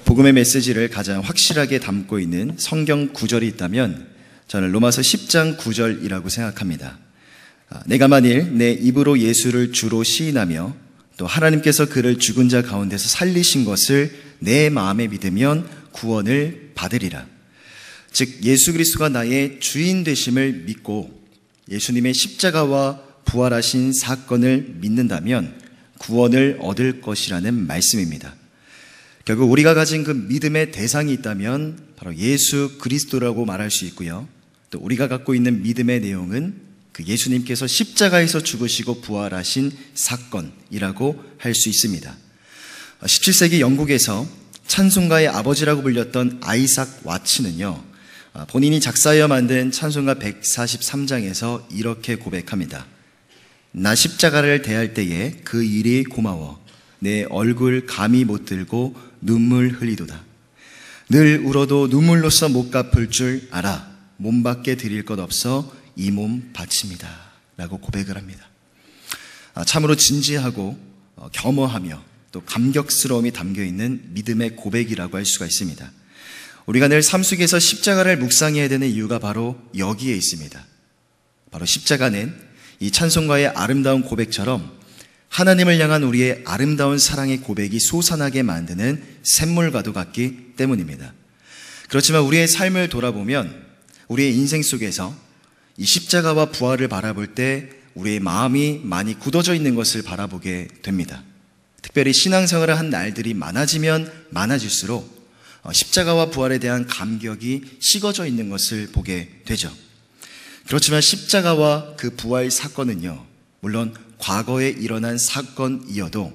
복음의 메시지를 가장 확실하게 담고 있는 성경 구절이 있다면 저는 로마서 10장 9절이라고 생각합니다. 내가 만일 내 입으로 예수를 주로 시인하며 또 하나님께서 그를 죽은 자 가운데서 살리신 것을 내 마음에 믿으면 구원을 받으리라. 즉 예수 그리스도가 나의 주인 되심을 믿고 예수님의 십자가와 부활하신 사건을 믿는다면 구원을 얻을 것이라는 말씀입니다. 결국 우리가 가진 그 믿음의 대상이 있다면 바로 예수 그리스도라고 말할 수 있고요. 또 우리가 갖고 있는 믿음의 내용은 그 예수님께서 십자가에서 죽으시고 부활하신 사건이라고 할 수 있습니다. 17세기 영국에서 찬송가의 아버지라고 불렸던 아이삭 와츠는요, 본인이 작사하여 만든 찬송가 143장에서 이렇게 고백합니다. 나 십자가를 대할 때에 그 일이 고마워 내 얼굴 감히 못 들고 눈물 흘리도다. 늘 울어도 눈물로써 못 갚을 줄 알아. 몸밖에 드릴 것 없어 이 몸 바칩니다 라고 고백을 합니다. 참으로 진지하고 겸허하며 또 감격스러움이 담겨있는 믿음의 고백이라고 할 수가 있습니다. 우리가 늘 삶 속에서 십자가를 묵상해야 되는 이유가 바로 여기에 있습니다. 바로 십자가는 이 찬송가의 아름다운 고백처럼 하나님을 향한 우리의 아름다운 사랑의 고백이 솟아나게 만드는 샘물과도 같기 때문입니다. 그렇지만 우리의 삶을 돌아보면 우리의 인생 속에서 이 십자가와 부활을 바라볼 때 우리의 마음이 많이 굳어져 있는 것을 바라보게 됩니다. 특별히 신앙생활을 한 날들이 많아지면 많아질수록 십자가와 부활에 대한 감격이 식어져 있는 것을 보게 되죠. 그렇지만 십자가와 그 부활 사건은요, 물론 과거에 일어난 사건이어도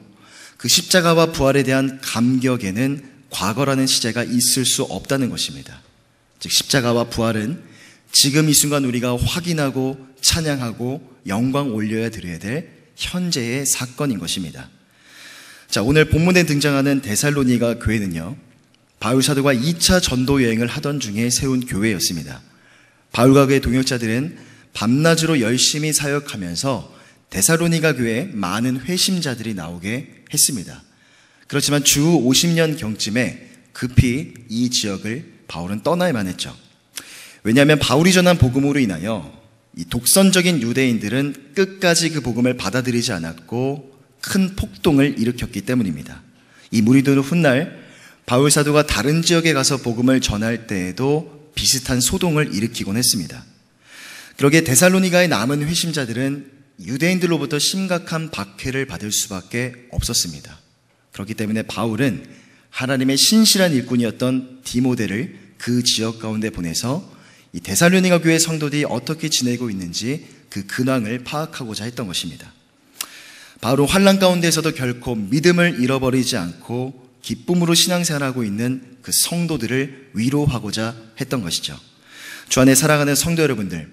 그 십자가와 부활에 대한 감격에는 과거라는 시제가 있을 수 없다는 것입니다. 즉 십자가와 부활은 지금 이 순간 우리가 확인하고 찬양하고 영광 올려야 드려야 될 현재의 사건인 것입니다. 자, 오늘 본문에 등장하는 데살로니가 교회는요, 바울 사도가 2차 전도 여행을 하던 중에 세운 교회였습니다. 바울과 그의 동역자들은 밤낮으로 열심히 사역하면서 데살로니가 교회에 많은 회심자들이 나오게 했습니다. 그렇지만 주 50년 경쯤에 급히 이 지역을 바울은 떠나야만 했죠. 왜냐하면 바울이 전한 복음으로 인하여 이 독선적인 유대인들은 끝까지 그 복음을 받아들이지 않았고 큰 폭동을 일으켰기 때문입니다. 이 무리들은 훗날 바울 사도가 다른 지역에 가서 복음을 전할 때에도 비슷한 소동을 일으키곤 했습니다. 그러기에 데살로니가에 남은 회심자들은 유대인들로부터 심각한 박해를 받을 수밖에 없었습니다. 그렇기 때문에 바울은 하나님의 신실한 일꾼이었던 디모데를 그 지역 가운데 보내서 이 데살로니가 교회 성도들이 어떻게 지내고 있는지 그 근황을 파악하고자 했던 것입니다. 바울은 환난 가운데서도 결코 믿음을 잃어버리지 않고 기쁨으로 신앙생활하고 있는 그 성도들을 위로하고자 했던 것이죠. 주 안에 사랑하는 성도 여러분들,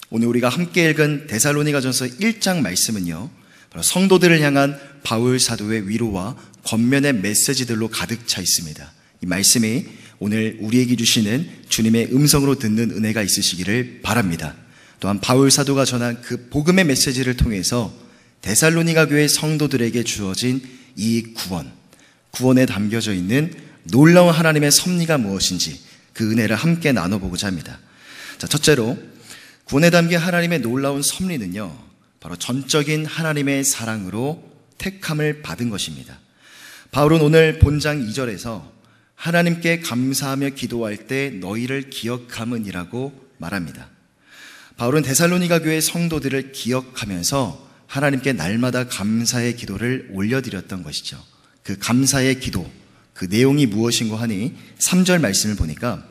오늘 우리가 함께 읽은 데살로니가전서 1장 말씀은요, 바로 성도들을 향한 바울 사도의 위로와 권면의 메시지들로 가득 차 있습니다. 이 말씀이 오늘 우리에게 주시는 주님의 음성으로 듣는 은혜가 있으시기를 바랍니다. 또한 바울 사도가 전한 그 복음의 메시지를 통해서 데살로니가 교회 성도들에게 주어진 이 구원에 담겨져 있는 놀라운 하나님의 섭리가 무엇인지 그 은혜를 함께 나눠보고자 합니다. 자, 첫째로 구원에 담긴 하나님의 놀라운 섭리는요, 바로 전적인 하나님의 사랑으로 택함을 받은 것입니다. 바울은 오늘 본장 2절에서 하나님께 감사하며 기도할 때 너희를 기억함은이라고 말합니다. 바울은 데살로니가 교회 성도들을 기억하면서 하나님께 날마다 감사의 기도를 올려드렸던 것이죠. 그 감사의 기도, 그 내용이 무엇인고 하니 3절 말씀을 보니까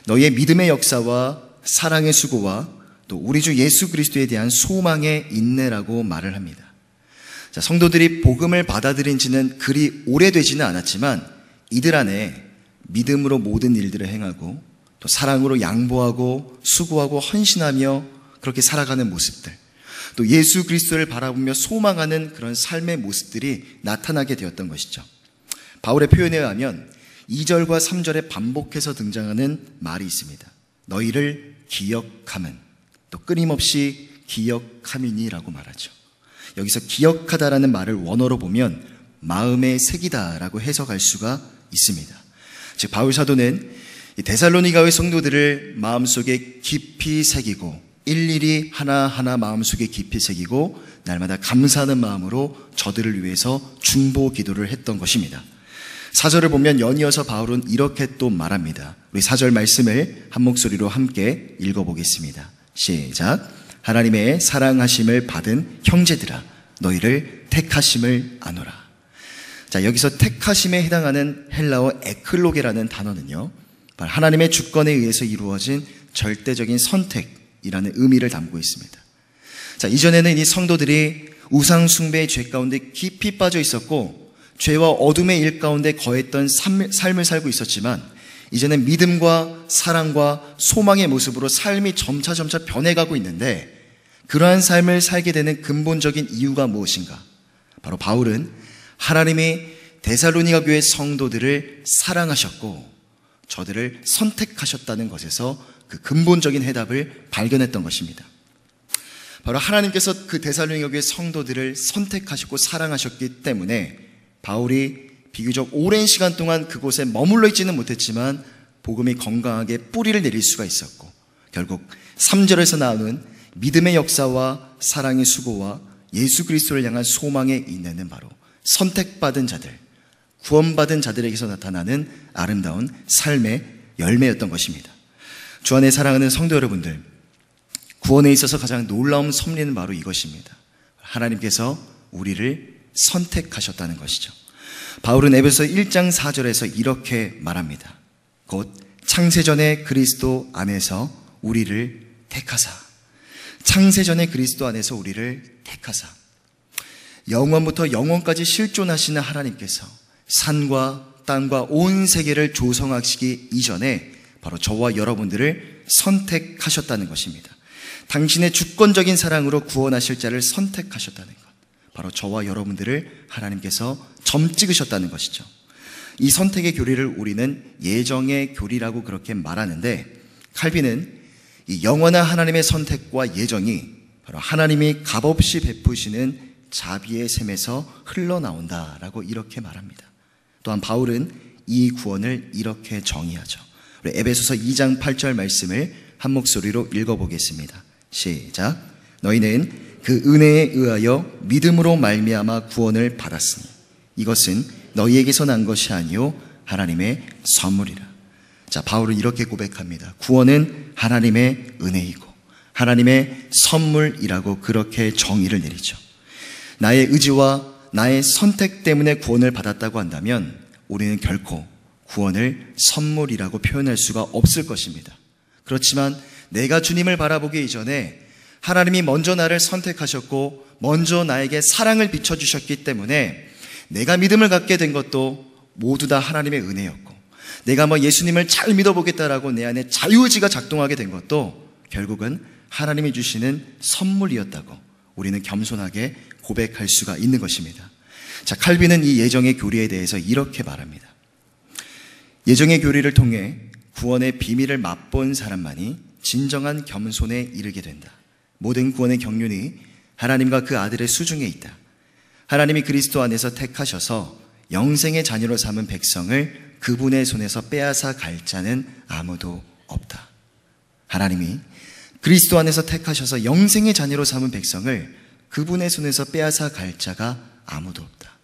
너희의 믿음의 역사와 사랑의 수고와 또 우리 주 예수 그리스도에 대한 소망의 인내라고 말을 합니다. 자, 성도들이 복음을 받아들인 지는 그리 오래되지는 않았지만 이들 안에 믿음으로 모든 일들을 행하고 또 사랑으로 양보하고 수고하고 헌신하며 그렇게 살아가는 모습들, 또 예수 그리스도를 바라보며 소망하는 그런 삶의 모습들이 나타나게 되었던 것이죠. 바울의 표현에 의하면 2절과 3절에 반복해서 등장하는 말이 있습니다. 너희를 기억함은, 또 끊임없이 기억함이니라고 말하죠. 여기서 기억하다라는 말을 원어로 보면 마음의 색이다라고 해석할 수가 있습니다. 즉 바울 사도는 이 데살로니가의 성도들을 마음속에 깊이 새기고 일일이 하나하나 마음속에 깊이 새기고 날마다 감사하는 마음으로 저들을 위해서 중보 기도를 했던 것입니다. 4절을 보면 연이어서 바울은 이렇게 또 말합니다. 우리 4절 말씀을 한 목소리로 함께 읽어보겠습니다. 시작. 하나님의 사랑하심을 받은 형제들아 너희를 택하심을 아노라. 자, 여기서 택하심에 해당하는 헬라어 에클로게라는 단어는요, 하나님의 주권에 의해서 이루어진 절대적인 선택이라는 의미를 담고 있습니다. 자, 이전에는 이 성도들이 우상 숭배의 죄 가운데 깊이 빠져 있었고 죄와 어둠의 일 가운데 거했던 삶을 살고 있었지만 이제는 믿음과 사랑과 소망의 모습으로 삶이 점차 변해가고 있는데, 그러한 삶을 살게 되는 근본적인 이유가 무엇인가? 바로 바울은 하나님이 데살로니가 교회 성도들을 사랑하셨고 저들을 선택하셨다는 것에서 그 근본적인 해답을 발견했던 것입니다. 바로 하나님께서 그 데살로니가 교회 성도들을 선택하셨고 사랑하셨기 때문에 바울이 비교적 오랜 시간 동안 그곳에 머물러 있지는 못했지만 복음이 건강하게 뿌리를 내릴 수가 있었고, 결국 3절에서 나오는 믿음의 역사와 사랑의 수고와 예수 그리스도를 향한 소망의 인내는 바로 선택받은 자들, 구원받은 자들에게서 나타나는 아름다운 삶의 열매였던 것입니다. 주 안에 사랑하는 성도 여러분들, 구원에 있어서 가장 놀라운 섭리는 바로 이것입니다. 하나님께서 우리를 선택하셨다는 것이죠. 바울은 에베소 1장 4절에서 이렇게 말합니다. 곧 창세전에 그리스도 안에서 우리를 택하사. 창세전에 그리스도 안에서 우리를 택하사. 영원부터 영원까지 실존하시는 하나님께서 산과 땅과 온 세계를 조성하시기 이전에 바로 저와 여러분들을 선택하셨다는 것입니다. 당신의 주권적인 사랑으로 구원하실 자를 선택하셨다는 것, 바로 저와 여러분들을 하나님께서 점 찍으셨다는 것이죠. 이 선택의 교리를 우리는 예정의 교리라고 그렇게 말하는데, 칼빈은 이 영원한 하나님의 선택과 예정이 바로 하나님이 값없이 베푸시는 자비의 샘에서 흘러나온다라고 이렇게 말합니다. 또한 바울은 이 구원을 이렇게 정의하죠. 우리 에베소서 2장 8절 말씀을 한 목소리로 읽어보겠습니다. 시작. 너희는 그 은혜에 의하여 믿음으로 말미암아 구원을 받았으니 이것은 너희에게서 난 것이 아니요 하나님의 선물이라. 자, 바울은 이렇게 고백합니다. 구원은 하나님의 은혜이고 하나님의 선물이라고 그렇게 정의를 내리죠. 나의 의지와 나의 선택 때문에 구원을 받았다고 한다면 우리는 결코 구원을 선물이라고 표현할 수가 없을 것입니다. 그렇지만 내가 주님을 바라보기 이전에 하나님이 먼저 나를 선택하셨고 먼저 나에게 사랑을 비춰주셨기 때문에 내가 믿음을 갖게 된 것도 모두 다 하나님의 은혜였고, 내가 예수님을 잘 믿어보겠다라고 내 안에 자유의지가 작동하게 된 것도 결국은 하나님이 주시는 선물이었다고 우리는 겸손하게 고백할 수가 있는 것입니다. 자, 칼빈은 이 예정의 교리에 대해서 이렇게 말합니다. 예정의 교리를 통해 구원의 비밀을 맛본 사람만이 진정한 겸손에 이르게 된다. 모든 구원의 경륜이 하나님과 그 아들의 수중에 있다. 하나님이 그리스도 안에서 택하셔서 영생의 자녀로 삼은 백성을 그분의 손에서 빼앗아 갈 자는 아무도 없다. 하나님이 그리스도 안에서 택하셔서 영생의 자녀로 삼은 백성을 그분의 손에서 빼앗아 갈 자가 아무도 없다.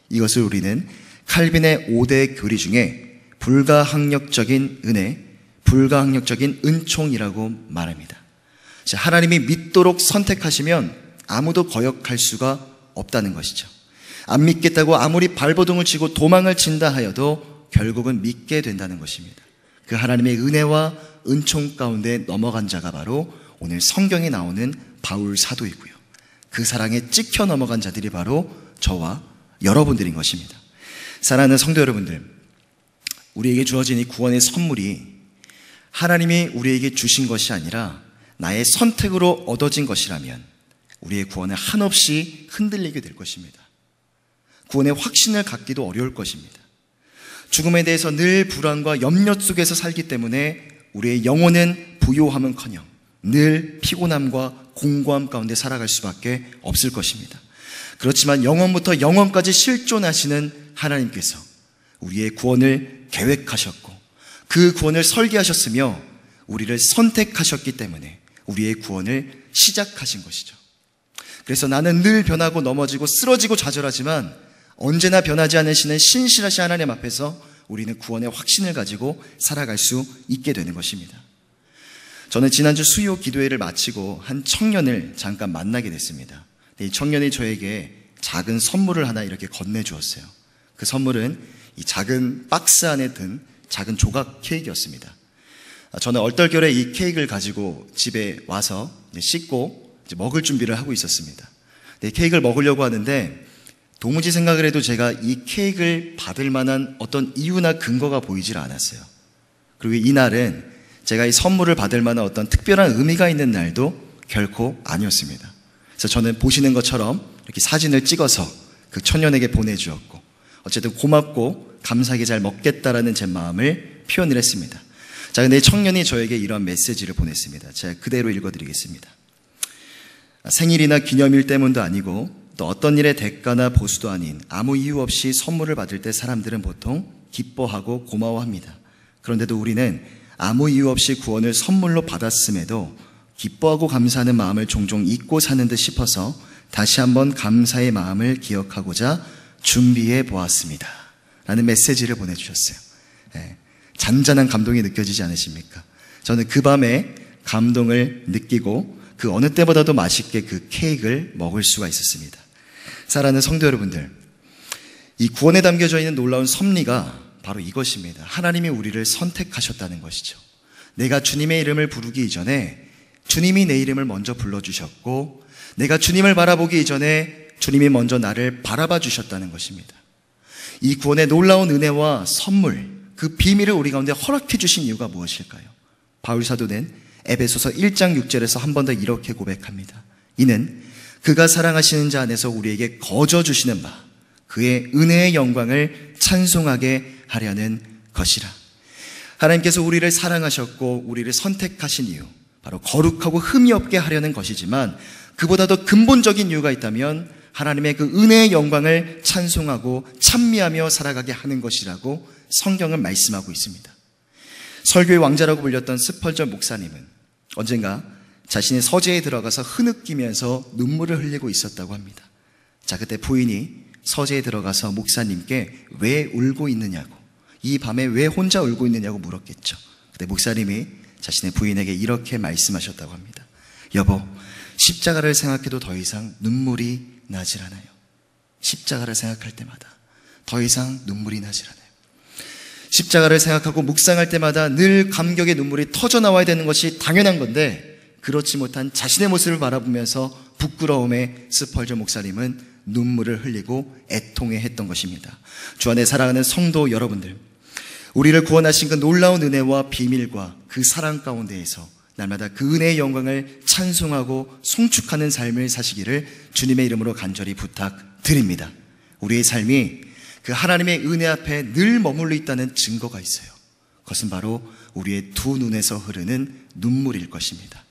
이것을 우리는 칼빈의 5대 교리 중에 불가항력적인 은혜, 불가항력적인 은총이라고 말합니다. 하나님이 믿도록 선택하시면 아무도 거역할 수가 없다는 것이죠. 안 믿겠다고 아무리 발버둥을 치고 도망을 친다 하여도 결국은 믿게 된다는 것입니다. 그 하나님의 은혜와 은총 가운데 넘어간 자가 바로 오늘 성경에 나오는 바울 사도이고요. 그 사랑에 찍혀 넘어간 자들이 바로 저와 여러분들인 것입니다. 사랑하는 성도 여러분들, 우리에게 주어진 이 구원의 선물이 하나님이 우리에게 주신 것이 아니라 나의 선택으로 얻어진 것이라면 우리의 구원은 한없이 흔들리게 될 것입니다. 구원의 확신을 갖기도 어려울 것입니다. 죽음에 대해서 늘 불안과 염려 속에서 살기 때문에 우리의 영혼은 부요함은커녕 늘 피곤함과 공고함 가운데 살아갈 수밖에 없을 것입니다. 그렇지만 영원부터 영원까지 실존하시는 하나님께서 우리의 구원을 계획하셨고 그 구원을 설계하셨으며 우리를 선택하셨기 때문에 우리의 구원을 시작하신 것이죠. 그래서 나는 늘 변하고 넘어지고 쓰러지고 좌절하지만 언제나 변하지 않으시는 신실하신 하나님 앞에서 우리는 구원의 확신을 가지고 살아갈 수 있게 되는 것입니다. 저는 지난주 수요 기도회를 마치고 한 청년을 잠깐 만나게 됐습니다. 이 청년이 저에게 작은 선물을 하나 이렇게 건네주었어요. 그 선물은 이 작은 박스 안에 든 작은 조각 케이크였습니다. 저는 얼떨결에 이 케이크를 가지고 집에 와서 씻고 먹을 준비를 하고 있었습니다. 이 케이크를 먹으려고 하는데 도무지 생각을 해도 제가 이 케이크를 받을 만한 어떤 이유나 근거가 보이질 않았어요. 그리고 이날은 제가 이 선물을 받을 만한 어떤 특별한 의미가 있는 날도 결코 아니었습니다. 그래서 저는 보시는 것처럼 이렇게 사진을 찍어서 그 청년에게 보내주었고 어쨌든 고맙고 감사하게 잘 먹겠다라는 제 마음을 표현을 했습니다. 자, 근데 청년이 저에게 이런 메시지를 보냈습니다. 제가 그대로 읽어드리겠습니다. 생일이나 기념일 때문도 아니고 또 어떤 일의 대가나 보수도 아닌 아무 이유 없이 선물을 받을 때 사람들은 보통 기뻐하고 고마워합니다. 그런데도 우리는 아무 이유 없이 구원을 선물로 받았음에도 기뻐하고 감사하는 마음을 종종 잊고 사는 듯 싶어서 다시 한번 감사의 마음을 기억하고자 준비해 보았습니다. 라는 메시지를 보내주셨어요. 잔잔한 감동이 느껴지지 않으십니까? 저는 그 밤에 감동을 느끼고 그 어느 때보다도 맛있게 그 케이크를 먹을 수가 있었습니다. 사랑하는 성도 여러분들, 이 구원에 담겨져 있는 놀라운 섭리가 바로 이것입니다. 하나님이 우리를 선택하셨다는 것이죠. 내가 주님의 이름을 부르기 이전에 주님이 내 이름을 먼저 불러주셨고 내가 주님을 바라보기 이전에 주님이 먼저 나를 바라봐 주셨다는 것입니다. 이 구원의 놀라운 은혜와 선물, 그 비밀을 우리 가운데 허락해 주신 이유가 무엇일까요? 바울 사도는 에베소서 1장 6절에서 한 번 더 이렇게 고백합니다. 이는 그가 사랑하시는 자 안에서 우리에게 거저 주시는 바 그의 은혜의 영광을 찬송하게 하려는 것이라. 하나님께서 우리를 사랑하셨고 우리를 선택하신 이유, 바로 거룩하고 흠이 없게 하려는 것이지만 그보다 더 근본적인 이유가 있다면 하나님의 그 은혜의 영광을 찬송하고 찬미하며 살아가게 하는 것이라고 성경은 말씀하고 있습니다. 설교의 왕자라고 불렸던 스펄전 목사님은 언젠가 자신의 서재에 들어가서 흐느끼면서 눈물을 흘리고 있었다고 합니다. 자, 그때 부인이 서재에 들어가서 목사님께 왜 울고 있느냐고, 이 밤에 왜 혼자 울고 있느냐고 물었겠죠. 그때 목사님이 자신의 부인에게 이렇게 말씀하셨다고 합니다. 여보, 십자가를 생각해도 더 이상 눈물이 나질 않아요. 십자가를 생각할 때마다 더 이상 눈물이 나질 않아요. 십자가를 생각하고 묵상할 때마다 늘 감격의 눈물이 터져 나와야 되는 것이 당연한 건데 그렇지 못한 자신의 모습을 바라보면서 부끄러움에 스펄전 목사님은 눈물을 흘리고 애통해했던 것입니다. 주 안에 사랑하는 성도 여러분들, 우리를 구원하신 그 놀라운 은혜와 비밀과 그 사랑 가운데에서 날마다 그 은혜의 영광을 찬송하고 송축하는 삶을 사시기를 주님의 이름으로 간절히 부탁드립니다. 우리의 삶이 그 하나님의 은혜 앞에 늘 머물러 있다는 증거가 있어요. 그것은 바로 우리의 두 눈에서 흐르는 눈물일 것입니다.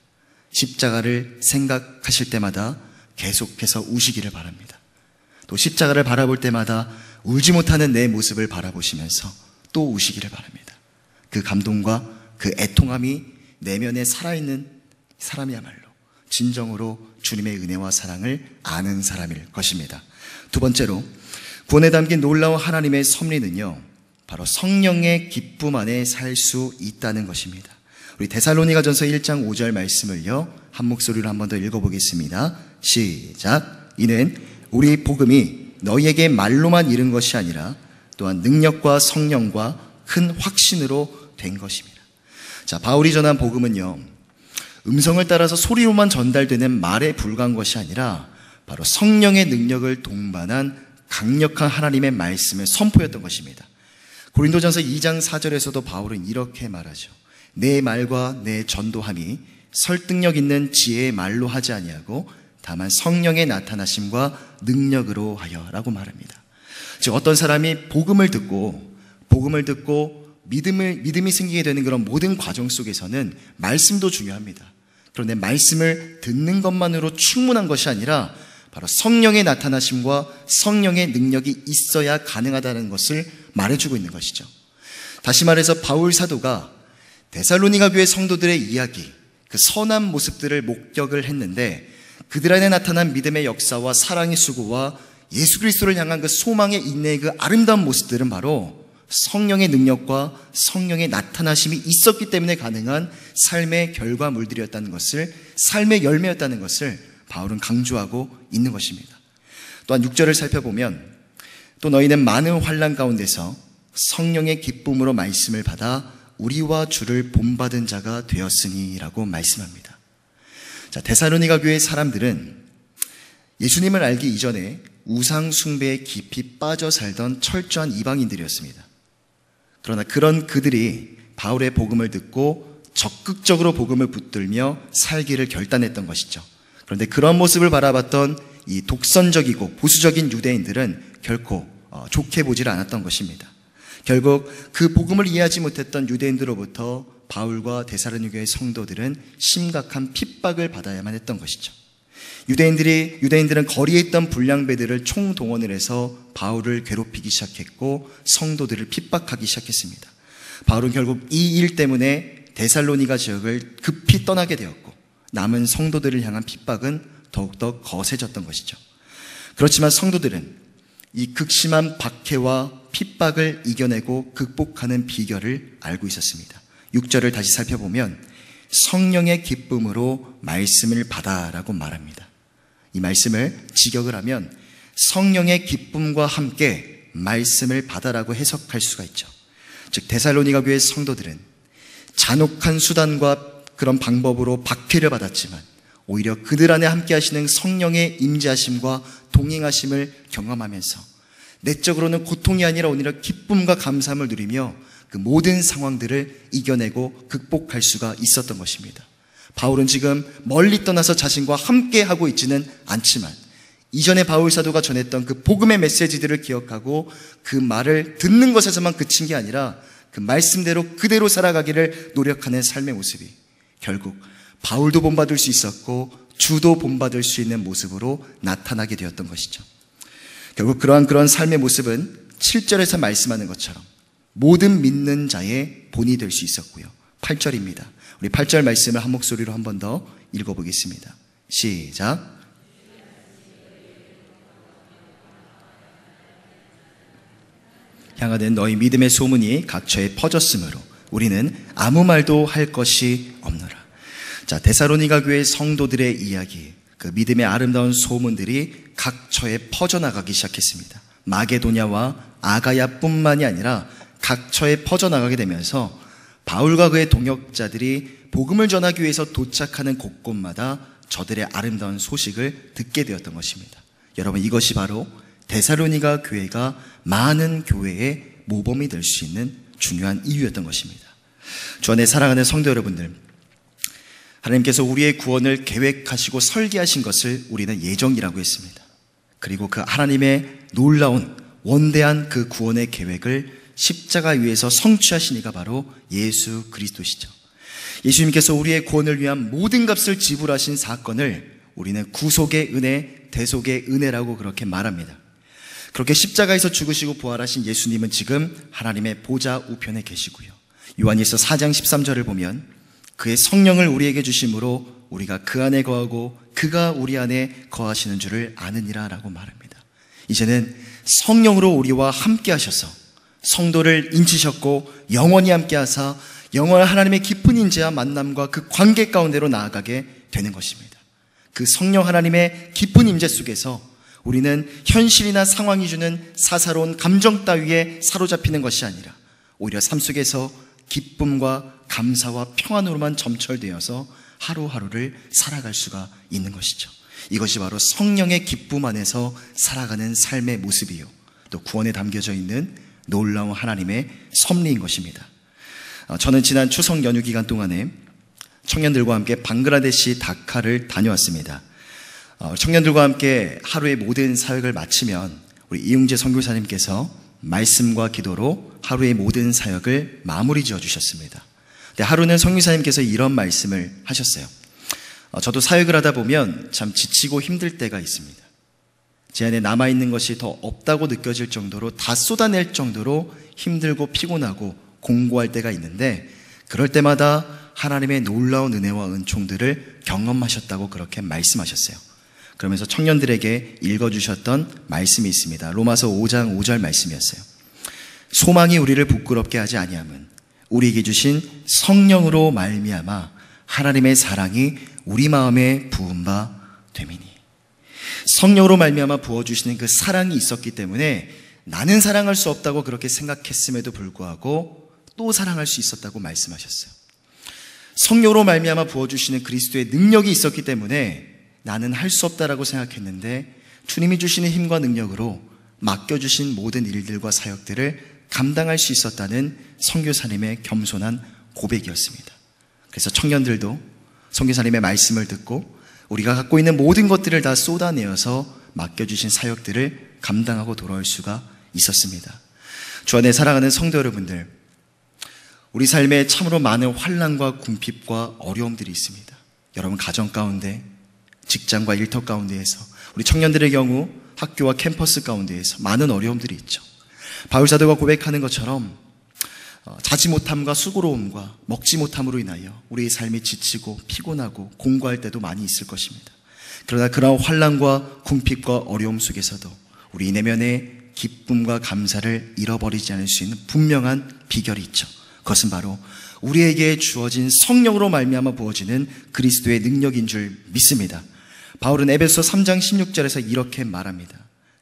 십자가를 생각하실 때마다 계속해서 우시기를 바랍니다. 또 십자가를 바라볼 때마다 울지 못하는 내 모습을 바라보시면서 또 우시기를 바랍니다. 그 감동과 그 애통함이 내면에 살아있는 사람이야말로 진정으로 주님의 은혜와 사랑을 아는 사람일 것입니다. 두 번째로, 구원에 담긴 놀라운 하나님의 섭리는요, 바로 성령의 기쁨 안에 살 수 있다는 것입니다. 우리 데살로니가전서 1장 5절 말씀을요, 한 목소리로 한 번 더 읽어보겠습니다. 시작. 이는 우리 복음이 너희에게 말로만 이른 것이 아니라 또한 능력과 성령과 큰 확신으로 된 것입니다. 자, 바울이 전한 복음은요, 음성을 따라서 소리로만 전달되는 말에 불과한 것이 아니라 바로 성령의 능력을 동반한 강력한 하나님의 말씀의 선포였던 것입니다. 고린도전서 2장 4절에서도 바울은 이렇게 말하죠. 내 말과 내 전도함이 설득력 있는 지혜의 말로 하지 아니하고 다만 성령의 나타나심과 능력으로 하여 라고 말합니다. 즉, 어떤 사람이 복음을 듣고 믿음이 생기게 되는 그런 모든 과정 속에서는 말씀도 중요합니다. 그런데 말씀을 듣는 것만으로 충분한 것이 아니라 바로 성령의 나타나심과 성령의 능력이 있어야 가능하다는 것을 말해주고 있는 것이죠. 다시 말해서 바울 사도가 데살로니가 교회 성도들의 이야기, 그 선한 모습들을 목격을 했는데 그들 안에 나타난 믿음의 역사와 사랑의 수고와 예수 그리스도를 향한 그 소망의 인내의 그 아름다운 모습들은 바로 성령의 능력과 성령의 나타나심이 있었기 때문에 가능한 삶의 결과물들이었다는 것을, 삶의 열매였다는 것을 바울은 강조하고 있는 것입니다. 또한 6절을 살펴보면 또 너희는 많은 환난 가운데서 성령의 기쁨으로 말씀을 받아 우리와 주를 본받은 자가 되었으니 라고 말씀합니다. 자, 데살로니가 교회의 사람들은 예수님을 알기 이전에 우상 숭배에 깊이 빠져 살던 철저한 이방인들이었습니다. 그러나 그런 그들이 바울의 복음을 듣고 적극적으로 복음을 붙들며 살기를 결단했던 것이죠. 그런데 그런 모습을 바라봤던 이 독선적이고 보수적인 유대인들은 결코 좋게 보질 않았던 것입니다. 결국 그 복음을 이해하지 못했던 유대인들로부터 바울과 데살로니가 교회 성도들은 심각한 핍박을 받아야만 했던 것이죠. 유대인들은 거리에 있던 불량배들을 총동원을 해서 바울을 괴롭히기 시작했고 성도들을 핍박하기 시작했습니다. 바울은 결국 이 일 때문에 데살로니가 지역을 급히 떠나게 되었고 남은 성도들을 향한 핍박은 더욱더 거세졌던 것이죠. 그렇지만 성도들은 이 극심한 박해와 핍박을 이겨내고 극복하는 비결을 알고 있었습니다. 6절을 다시 살펴보면 성령의 기쁨으로 말씀을 받아라고 말합니다. 이 말씀을 직역을 하면 성령의 기쁨과 함께 말씀을 받아라고 해석할 수가 있죠. 즉 데살로니가 교회 성도들은 잔혹한 수단과 그런 방법으로 박해를 받았지만 오히려 그들 안에 함께 하시는 성령의 임재하심과 동행하심을 경험하면서 내적으로는 고통이 아니라 오히려 기쁨과 감사함을 누리며 그 모든 상황들을 이겨내고 극복할 수가 있었던 것입니다. 바울은 지금 멀리 떠나서 자신과 함께 하고 있지는 않지만 이전에 바울 사도가 전했던 그 복음의 메시지들을 기억하고 그 말을 듣는 것에서만 그친 게 아니라 그 말씀대로 그대로 살아가기를 노력하는 삶의 모습이 결국 바울도 본받을 수 있었고 주도 본받을 수 있는 모습으로 나타나게 되었던 것이죠. 결국 그런 삶의 모습은 7절에서 말씀하는 것처럼 모든 믿는 자의 본이 될 수 있었고요. 8절입니다. 우리 8절 말씀을 한 목소리로 한 번 더 읽어보겠습니다. 시작. 향하는 너희 믿음의 소문이 각처에 퍼졌으므로 우리는 아무 말도 할 것이 없노라. 자, 데살로니가 교회 성도들의 이야기, 그 믿음의 아름다운 소문들이 각처에 퍼져나가기 시작했습니다. 마게도냐와 아가야뿐만이 아니라 각처에 퍼져나가게 되면서 바울과 그의 동역자들이 복음을 전하기 위해서 도착하는 곳곳마다 저들의 아름다운 소식을 듣게 되었던 것입니다. 여러분, 이것이 바로 데살로니가 교회가 많은 교회의 모범이 될 수 있는 중요한 이유였던 것입니다. 주 안에 사랑하는 성도 여러분들, 하나님께서 우리의 구원을 계획하시고 설계하신 것을 우리는 예정이라고 했습니다. 그리고 그 하나님의 놀라운 원대한 그 구원의 계획을 십자가 위에서 성취하신 이가 바로 예수 그리스도시죠. 예수님께서 우리의 구원을 위한 모든 값을 지불하신 사건을 우리는 구속의 은혜, 대속의 은혜라고 그렇게 말합니다. 그렇게 십자가에서 죽으시고 부활하신 예수님은 지금 하나님의 보좌 우편에 계시고요. 요한일서 4장 13절을 보면 그의 성령을 우리에게 주심으로 우리가 그 안에 거하고 그가 우리 안에 거하시는 줄을 아느니라 라고 말합니다. 이제는 성령으로 우리와 함께 하셔서 성도를 인치셨고 영원히 함께 하사 영원한 하나님의 깊은 인재와 만남과 그 관계 가운데로 나아가게 되는 것입니다. 그 성령 하나님의 깊은 임재 속에서 우리는 현실이나 상황이 주는 사사로운 감정 따위에 사로잡히는 것이 아니라 오히려 삶 속에서 기쁨과 감사와 평안으로만 점철되어서 하루하루를 살아갈 수가 있는 것이죠. 이것이 바로 성령의 기쁨 안에서 살아가는 삶의 모습이요, 또 구원에 담겨져 있는 놀라운 하나님의 섭리인 것입니다. 저는 지난 추석 연휴 기간 동안에 청년들과 함께 방글라데시 다카를 다녀왔습니다. 청년들과 함께 하루의 모든 사역을 마치면 우리 이웅재 선교사님께서 말씀과 기도로 하루의 모든 사역을 마무리 지어 주셨습니다. 하루는 선교사님께서 이런 말씀을 하셨어요. 저도 사역을 하다 보면 참 지치고 힘들 때가 있습니다. 제 안에 남아있는 것이 더 없다고 느껴질 정도로 다 쏟아낼 정도로 힘들고 피곤하고 공고할 때가 있는데 그럴 때마다 하나님의 놀라운 은혜와 은총들을 경험하셨다고 그렇게 말씀하셨어요. 그러면서 청년들에게 읽어주셨던 말씀이 있습니다. 로마서 5장 5절 말씀이었어요. 소망이 우리를 부끄럽게 하지 아니함은 우리에게 주신 성령으로 말미암아 하나님의 사랑이 우리 마음에 부은 바 됨이니. 성령으로 말미암아 부어주시는 그 사랑이 있었기 때문에 나는 사랑할 수 없다고 그렇게 생각했음에도 불구하고 또 사랑할 수 있었다고 말씀하셨어요. 성령으로 말미암아 부어주시는 그리스도의 능력이 있었기 때문에 나는 할 수 없다라고 생각했는데 주님이 주시는 힘과 능력으로 맡겨주신 모든 일들과 사역들을 감당할 수 있었다는 선교사님의 겸손한 고백이었습니다. 그래서 청년들도 선교사님의 말씀을 듣고 우리가 갖고 있는 모든 것들을 다 쏟아내어서 맡겨주신 사역들을 감당하고 돌아올 수가 있었습니다. 주 안에 사랑하는 성도 여러분들, 우리 삶에 참으로 많은 환난과 궁핍과 어려움들이 있습니다. 여러분 가정 가운데, 직장과 일터 가운데에서, 우리 청년들의 경우 학교와 캠퍼스 가운데에서 많은 어려움들이 있죠. 바울 사도가 고백하는 것처럼 자지 못함과 수고로움과 먹지 못함으로 인하여 우리의 삶이 지치고 피곤하고 공고할 때도 많이 있을 것입니다. 그러나 그러한 환난과 궁핍과 어려움 속에서도 우리 내면의 기쁨과 감사를 잃어버리지 않을 수 있는 분명한 비결이 있죠. 그것은 바로 우리에게 주어진 성령으로 말미암아 부어지는 그리스도의 능력인 줄 믿습니다. 바울은 에베소 3장 16절에서 이렇게 말합니다.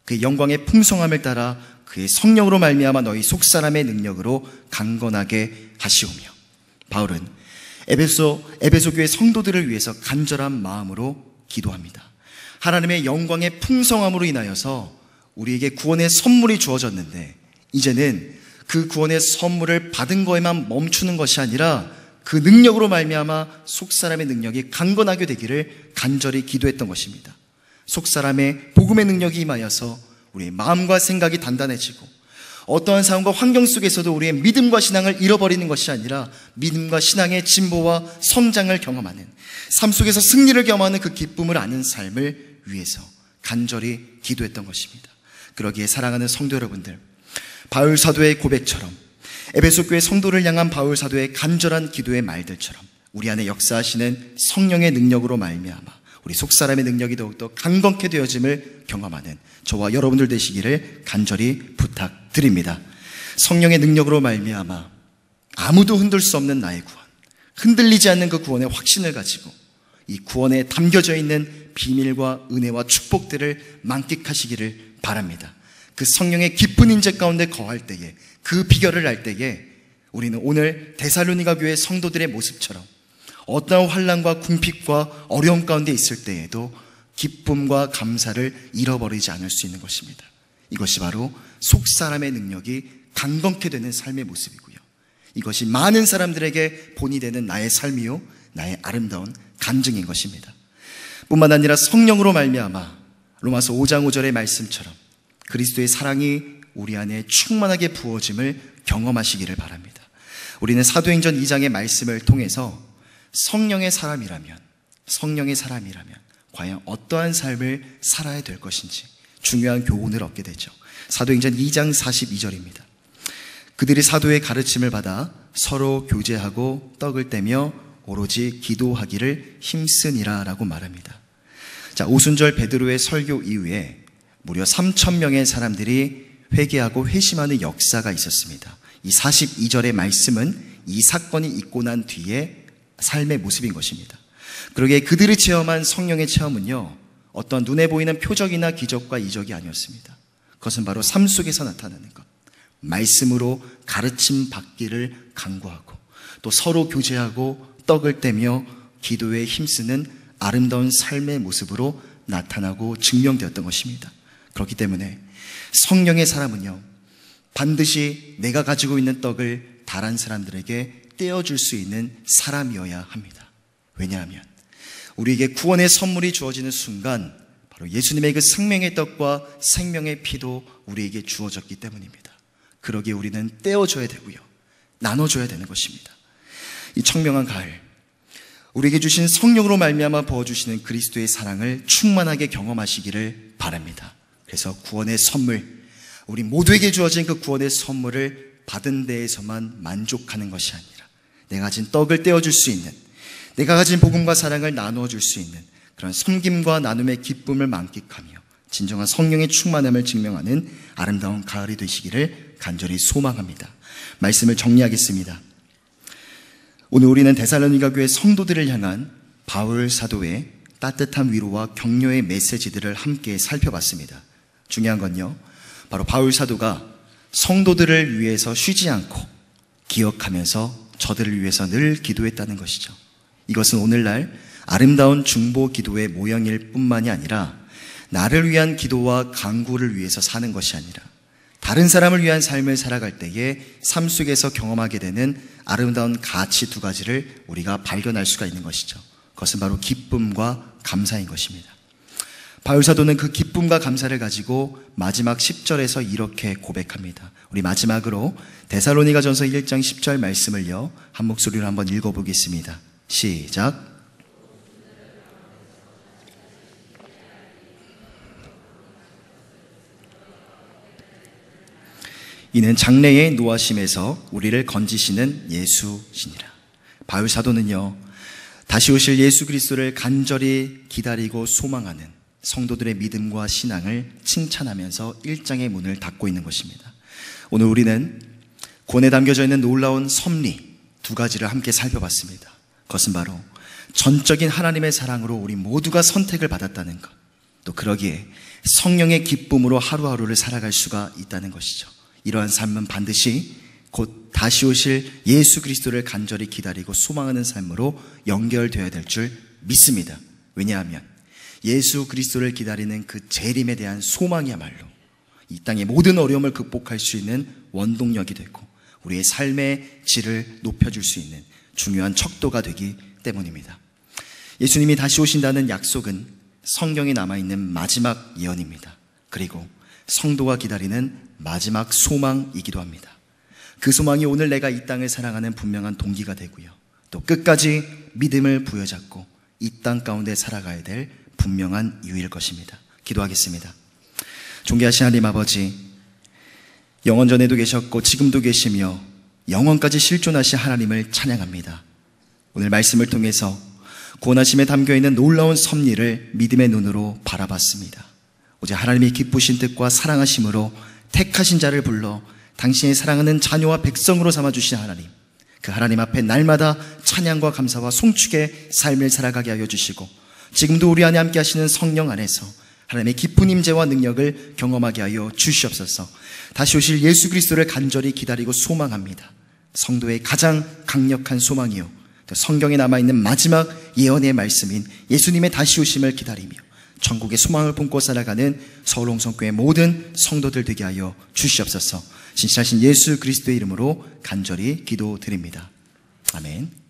그의 영광의 풍성함을 따라 그의 성령으로 말미암아 너희 속사람의 능력으로 강건하게 하시오며. 바울은 에베소 교회 성도들을 위해서 간절한 마음으로 기도합니다. 하나님의 영광의 풍성함으로 인하여서 우리에게 구원의 선물이 주어졌는데 이제는 그 구원의 선물을 받은 거에만 멈추는 것이 아니라 그 능력으로 말미암아 속사람의 능력이 강건하게 되기를 간절히 기도했던 것입니다. 속사람의 복음의 능력이 임하여서 우리의 마음과 생각이 단단해지고 어떠한 상황과 환경 속에서도 우리의 믿음과 신앙을 잃어버리는 것이 아니라 믿음과 신앙의 진보와 성장을 경험하는, 삶 속에서 승리를 경험하는 그 기쁨을 아는 삶을 위해서 간절히 기도했던 것입니다. 그러기에 사랑하는 성도 여러분들, 바울 사도의 고백처럼, 에베소 교회 성도를 향한 바울 사도의 간절한 기도의 말들처럼 우리 안에 역사하시는 성령의 능력으로 말미암아 우리 속사람의 능력이 더욱더 강건케 되어짐을 경험하는 저와 여러분들 되시기를 간절히 부탁드립니다. 성령의 능력으로 말미암아 아무도 흔들 수 없는 나의 구원, 흔들리지 않는 그 구원의 확신을 가지고 이 구원에 담겨져 있는 비밀과 은혜와 축복들을 만끽하시기를 바랍니다. 그 성령의 깊은 인재 가운데 거할 때에, 그 비결을 알 때에 우리는 오늘 데살로니가 교회 성도들의 모습처럼 어떠한 환난과 궁핍과 어려움 가운데 있을 때에도 기쁨과 감사를 잃어버리지 않을 수 있는 것입니다. 이것이 바로 속사람의 능력이 강건케 되는 삶의 모습이고요. 이것이 많은 사람들에게 본이 되는 나의 삶이요, 나의 아름다운 간증인 것입니다. 뿐만 아니라 성령으로 말미암아 로마서 5장 5절의 말씀처럼 그리스도의 사랑이 우리 안에 충만하게 부어짐을 경험하시기를 바랍니다. 우리는 사도행전 2장의 말씀을 통해서 성령의 사람이라면 과연 어떠한 삶을 살아야 될 것인지 중요한 교훈을 얻게 되죠. 사도행전 2장 42절입니다. 그들이 사도의 가르침을 받아 서로 교제하고 떡을 떼며 오로지 기도하기를 힘쓰니라 라고 말합니다. 자, 오순절 베드로의 설교 이후에 무려 3,000명의 사람들이 회개하고 회심하는 역사가 있었습니다. 이 42절의 말씀은 이 사건이 있고 난 뒤에 삶의 모습인 것입니다. 그러기에 그들이 체험한 성령의 체험은요, 어떤 눈에 보이는 표적이나 기적과 이적이 아니었습니다. 그것은 바로 삶 속에서 나타나는 것, 말씀으로 가르침 받기를 간구하고 또 서로 교제하고 떡을 떼며 기도에 힘쓰는 아름다운 삶의 모습으로 나타나고 증명되었던 것입니다. 그렇기 때문에 성령의 사람은요, 반드시 내가 가지고 있는 떡을 다른 사람들에게 떼어줄 수 있는 사람이어야 합니다. 왜냐하면 우리에게 구원의 선물이 주어지는 순간 바로 예수님의 그 생명의 떡과 생명의 피도 우리에게 주어졌기 때문입니다. 그러기에 우리는 떼어줘야 되고요, 나눠줘야 되는 것입니다. 이 청명한 가을, 우리에게 주신 성령으로 말미암아 부어주시는 그리스도의 사랑을 충만하게 경험하시기를 바랍니다. 그래서 구원의 선물, 우리 모두에게 주어진 그 구원의 선물을 받은 데에서만 만족하는 것이 아니라 내가 가진 떡을 떼어줄 수 있는, 내가 가진 복음과 사랑을 나누어 줄 수 있는 그런 섬김과 나눔의 기쁨을 만끽하며 진정한 성령의 충만함을 증명하는 아름다운 가을이 되시기를 간절히 소망합니다. 말씀을 정리하겠습니다. 오늘 우리는 데살로니가 교회 성도들을 향한 바울 사도의 따뜻한 위로와 격려의 메시지들을 함께 살펴봤습니다. 중요한 건요, 바로 바울 사도가 성도들을 위해서 쉬지 않고 기억하면서 저들을 위해서 늘 기도했다는 것이죠. 이것은 오늘날 아름다운 중보 기도의 모형일 뿐만이 아니라 나를 위한 기도와 간구를 위해서 사는 것이 아니라 다른 사람을 위한 삶을 살아갈 때에 삶 속에서 경험하게 되는 아름다운 가치 두 가지를 우리가 발견할 수가 있는 것이죠. 그것은 바로 기쁨과 감사인 것입니다. 바울 사도는 그 기쁨과 감사를 가지고 마지막 10절에서 이렇게 고백합니다. 우리 마지막으로 데살로니가전서 1장 10절 말씀을요, 한 목소리로 한번 읽어보겠습니다. 시작. 이는 장래의 노하심에서 우리를 건지시는 예수시니라. 바울 사도는요, 다시 오실 예수 그리스도를 간절히 기다리고 소망하는 성도들의 믿음과 신앙을 칭찬하면서 1장의 문을 닫고 있는 것입니다. 오늘 우리는 구원에 담겨져 있는 놀라운 섭리 두 가지를 함께 살펴봤습니다. 그것은 바로 전적인 하나님의 사랑으로 우리 모두가 선택을 받았다는 것, 또 그러기에 성령의 기쁨으로 하루하루를 살아갈 수가 있다는 것이죠. 이러한 삶은 반드시 곧 다시 오실 예수 그리스도를 간절히 기다리고 소망하는 삶으로 연결되어야 될 줄 믿습니다. 왜냐하면 예수 그리스도를 기다리는 그 재림에 대한 소망이야말로 이 땅의 모든 어려움을 극복할 수 있는 원동력이 되고 우리의 삶의 질을 높여줄 수 있는 중요한 척도가 되기 때문입니다. 예수님이 다시 오신다는 약속은 성경에 남아있는 마지막 예언입니다. 그리고 성도가 기다리는 마지막 소망이기도 합니다. 그 소망이 오늘 내가 이 땅을 사랑하는 분명한 동기가 되고요, 또 끝까지 믿음을 부여잡고 이 땅 가운데 살아가야 될 분명한 이유일 것입니다. 기도하겠습니다. 존귀하신 하나님 아버지, 영원전에도 계셨고 지금도 계시며 영원까지 실존하신 하나님을 찬양합니다. 오늘 말씀을 통해서 구원하심에 담겨있는 놀라운 섭리를 믿음의 눈으로 바라봤습니다. 오직 하나님이 기쁘신 뜻과 사랑하심으로 택하신 자를 불러 당신의 사랑하는 자녀와 백성으로 삼아주신 하나님, 그 하나님 앞에 날마다 찬양과 감사와 송축의 삶을 살아가게 하여 주시고 지금도 우리 안에 함께 하시는 성령 안에서 하나님의 깊은 임재와 능력을 경험하게 하여 주시옵소서. 다시 오실 예수 그리스도를 간절히 기다리고 소망합니다. 성도의 가장 강력한 소망이요, 또 성경에 남아있는 마지막 예언의 말씀인 예수님의 다시 오심을 기다리며 천국의 소망을 품고 살아가는 서울홍성교회 모든 성도들 되게 하여 주시옵소서. 진실하신 예수 그리스도의 이름으로 간절히 기도드립니다. 아멘.